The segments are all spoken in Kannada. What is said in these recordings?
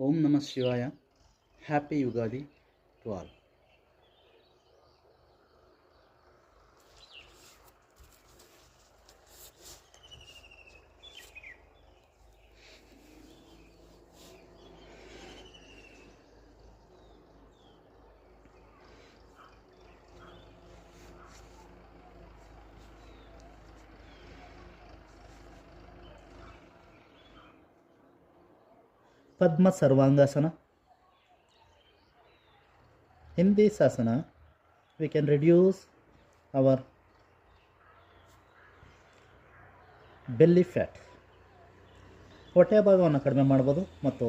ಓಂ ನಮಃ ಶಿವಾಯ. Happy Ugadi to all. Padma Sarvangasana. In this asana, we can reduce our belly fat. ಹೊಟ್ಟೆಯ ಭಾಗವನ್ನು ಕಡಿಮೆ ಮಾಡ್ಬೋದು ಮತ್ತು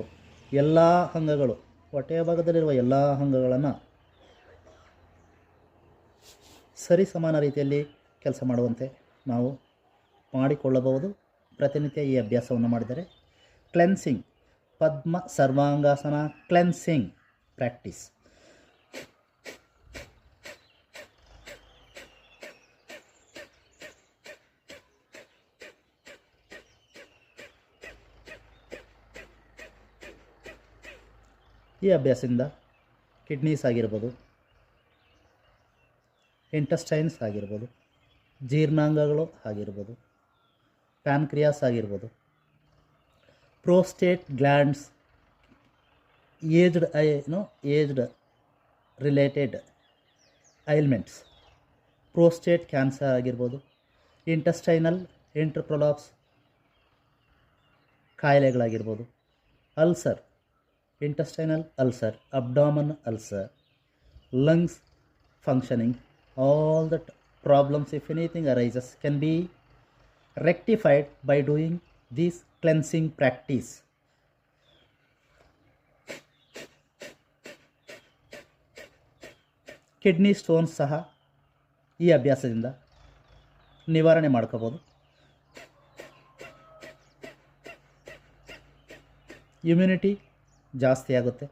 ಎಲ್ಲ ಅಂಗಗಳು, ಹೊಟ್ಟೆಯ ಭಾಗದಲ್ಲಿರುವ ಎಲ್ಲ ಅಂಗಗಳನ್ನು ಸರಿ ಸಮಾನ ರೀತಿಯಲ್ಲಿ ಕೆಲಸ ಮಾಡುವಂತೆ ನಾವು ಮಾಡಿಕೊಳ್ಳಬಹುದು. ಪ್ರತಿನಿತ್ಯ ಈ ಅಭ್ಯಾಸವನ್ನು ಮಾಡಿದರೆ ಕ್ಲೆನ್ಸಿಂಗ್, ಪದ್ಮ ಸರ್ವಾಂಗಾಸನ ಕ್ಲೆನ್ಸಿಂಗ್ ಪ್ರಾಕ್ಟೀಸ್. ಈ ಅಭ್ಯಾಸದಿಂದ ಕಿಡ್ನೀಸ್ ಆಗಿರ್ಬೋದು, ಇಂಟೆಸ್ಟೈನ್ಸ್ ಆಗಿರ್ಬೋದು, ಜೀರ್ಣಾಂಗಗಳು ಆಗಿರ್ಬೋದು, ಪ್ಯಾನ್ಕ್ರಿಯಾಸ್ ಆಗಿರ್ಬೋದು, prostate glands, aged related ailments, prostate cancer ಆಗಿರ್ಬೋದು, ಇಂಟೆಸ್ಟೈನಲ್ ಇಂಟರ್ಪ್ರೊಲಾಪ್ಸ್ ಕಾಯಿಲೆಗಳಾಗಿರ್ಬೋದು, ulcer, intestinal ulcer, abdomen ulcer, lungs functioning, all the problems, if anything arises, can be rectified by doing this cleansing practice. Kidney stones ಸಹ ಈ ಅಭ್ಯಾಸದಿಂದ ನಿವಾರಣೆ ಮಾಡ್ಕೋಬೋದು. ಇಮ್ಯುನಿಟಿ ಜಾಸ್ತಿ ಆಗುತ್ತೆ.